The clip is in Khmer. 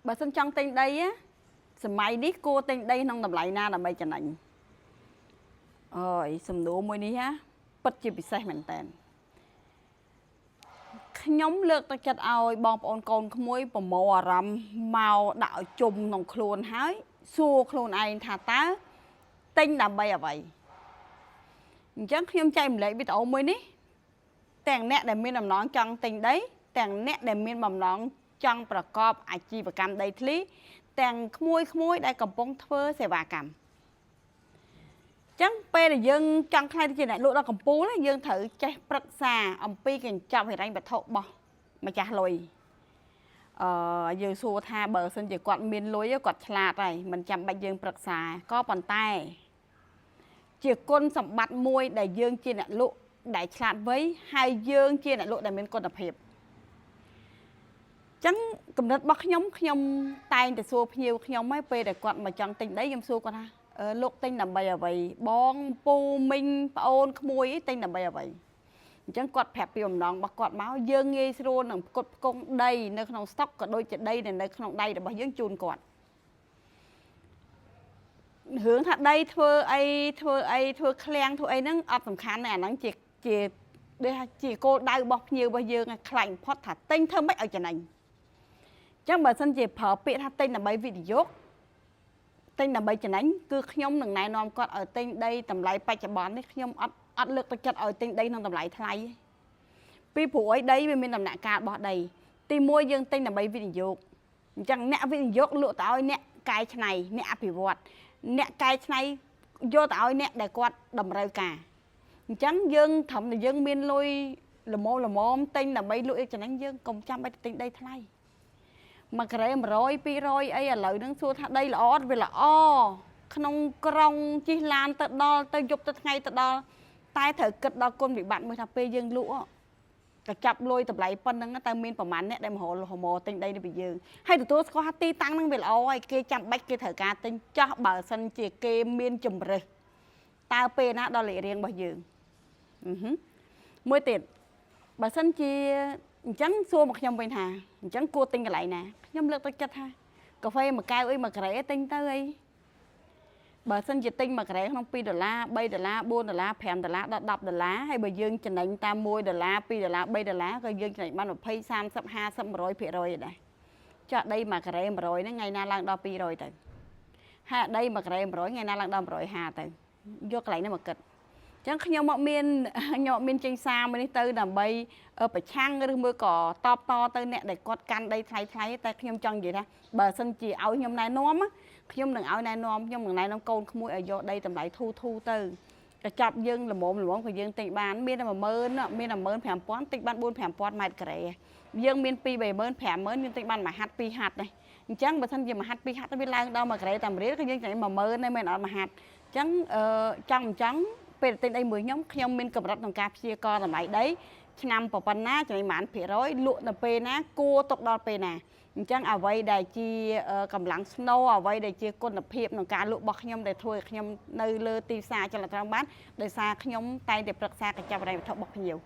bà sân trong tên đây áសម័យនេះគួរទិញដីក្នុងតម្លៃណាដើម្បីចំណេញអើយសំណួរមួយនេះហ่าពិតជាពិសេសមែនតើខ្ញុំលើកទឹកចិត្តឲ្យបងប្អូនកូនក្មួយប្រមូលអារម្មណ៍មកដាក់ឲ្យជុំក្នុងខ្លួនហើយសួរខ្លួនឯងថាតើទិញដើម្បីអ្វីអញ្ចឹងខ្ញុំចែករំលែកវីដេអូមួយនេះទាំងអ្នកដែលមានបំណងចង់ទិញដីទាំងអ្នកដែលមានបំណងចង់ប្រកបអាជីវកម្មដីធ្លីទាំងក្មួយដែលកំពុងធ្វើសេវាកម្មចឹងពេលដែលយើងចង់ខ្លាយទៅជាអ្នកលក់ដល់កំពូលយើងត្រូវចេះប្រឹក្សាអំពីកញ្ចប់ហិរញ្ញវត្ថុរបស់ម្ចាស់លុយយើងសួរថាបើសិនជាគាត់មានលុយគាត់ឆ្លាតហើយមិនចាំបាច់យើងប្រឹក្សាក៏ប៉ុន្តែជាគុណសម្បត្តិមួយដែលយើងជាអ្នកលក់ដែលឆ្លាតវៃហើយយើងជាអ្នកលក់ដែលមានគុណភាពចឹងកំណត់របស់ខ្ញុំតែងតែសួរភ្ញៀវខ្ញុំហើយពេលដែលគាត់មកចង់ទិញដីខ្ញុំសួរគាត់ថាលោកទិញដើម្បីអ្វីបងពូមីងប្អូនក្មួយទិញដើម្បីអ្វីអញ្ចឹងគាត់ប្រាប់ពីបំណងរបស់គាត់មកយើងងាយស្រួលនឹងផ្គត់ផ្គង់ដីនៅក្នុងស្តុកក៏ដូចជាដីនៅក្នុងដៃរបស់យើងជូនគាត់រឿងថាដីធ្វើអីធ្វើឃ្លាំងធ្វើអីហ្នឹងអត់សំខាន់ទេអាហ្នឹងជាដូចថាជាគោលដៅរបស់ភ្ញៀវរបស់យើងខ្លាញ់បំផុតថាទិញធ្វើម៉េចឲ្យចំណេញអញ្ចឹងបើសិនជាប្រើពាក្យថាទិញដើម្បីវិនិយោគទិញដើម្បីចំណេញគឺខ្ញុំនឹងណែនាំគាត់ឲ្យទិញដីតម្លៃបច្ចុប្បន្ននេះខ្ញុំអត់លើកទឹកចិត្តឲ្យទិញដីក្នុងតម្លៃថ្លៃពីព្រោះអីដីវាមានដំណាក់កាលរបស់ដីទី1យើងទិញដើម្បីវិនិយោគអញ្ចឹងអ្នកវិនិយោគលក់ទៅឲ្យអ្នកកែច្នៃអ្នកអភិវឌ្ឍអ្នកកែច្នៃយកទៅឲ្យអ្នកដែលគាត់តម្រូវការអញ្ចឹងយើងត្រឹមតែយើងមានលុយល្មមទិញដើម្បីលក់ឲ្យចំណេញយើងកុំចាំបាច់ទិញដីថ្លៃ1ក្រែ100 200អីឥឡូវហ្នឹងសួរថាដីល្អវាល្អក្នុងក្រុងជិះឡានទៅដល់ទៅយប់ទៅថ្ងៃទៅដល់តែត្រូវគិតដល់គុណវិបត្តិមួយថាពេលយើងលក់ក៏ចាប់លុយតម្លៃប៉ុណ្ណឹងតែមានប្រមាណអ្នកដែលមកទិញដីនេះពីយើងហើយទទួលស្គាល់ថាទីតាំងហ្នឹងវាល្អហើយគេចាំបាច់គេត្រូវការទិញចាស់បើសិនជាគេមានជំរើសតើពេលណាដល់លេខរៀងរបស់យើងមួយទៀតបើសិនជាអញ្ចឹងសួរមកខ្ញុំវិញថាអញ្ចឹងគួរទិញកន្លែងណាខ្ញុំលើកទឹកចិត្តថាកាហ្វេមួយកែវអី1ក្រែទិញទៅអីបើសិនជាទិញ1ក្រែក្នុង$2 $3 $4 $5 ដល់$10ហើយបើយើងចំណេញតាម$1 $2 $3 ក៏យើងចំណេញបាន20 30 50 100% ដែរចាក់ដី1ក្រែ100ហ្នឹងថ្ងៃណាឡើងដល់200ទៅហើយដី1ក្រែ100ថ្ងៃណាឡើងដល់150ទៅយកកន្លែងនេះមកគិតអញ្ចឹងខ្ញុំអត់មានចេញសារមួយនេះទៅដើម្បីប្រឆាំងឬមួយក៏តបតទៅអ្នកដែលគាត់កាន់ដីថ្លៃតែខ្ញុំចង់និយាយថាបើសិនជាឲ្យខ្ញុំណែនាំខ្ញុំនឹងឲ្យណែនាំកូនក្មួយឲ្យយកដីតម្លៃធូរទៅក៏ចាប់យើងល្មមក៏យើងទិញបានមានតែ10000មានតែ15000ទិញបាន4 5000ម៉ែត្រការ៉េយើងមាន2 30000 50000យើងទិញបាន1ហាត់2ហាត់ដែរអញ្ចឹងបើសិនជា1ហាត់2ហាត់វាឡើងដល់1ការ៉េតាមរៀលក៏យើងចំណេញ10000ដែរមែនអត់1ហាត់អញ្ចឹងចង់ពេលទិញដីមួយខ្ញុំមានកម្រិតក្នុងការព្យាករតម្លៃដីឆ្នាំប៉ុណ្ណាចំណេញប៉ុន្មាន%លក់នៅពេលណាគួរទុកដល់ពេលណាអញ្ចឹងអ្វីដែលជាកម្លាំងស្នូអ្វីដែលជាគុណភាពក្នុងការលក់របស់ខ្ញុំដែលធ្វើឲ្យខ្ញុំនៅលើទីផ្សារចលនាបានដោយសារខ្ញុំតែងតែប្រឹក្សាកញ្ចប់ហិរញ្ញវត្ថុរបស់ភ្ញៀវ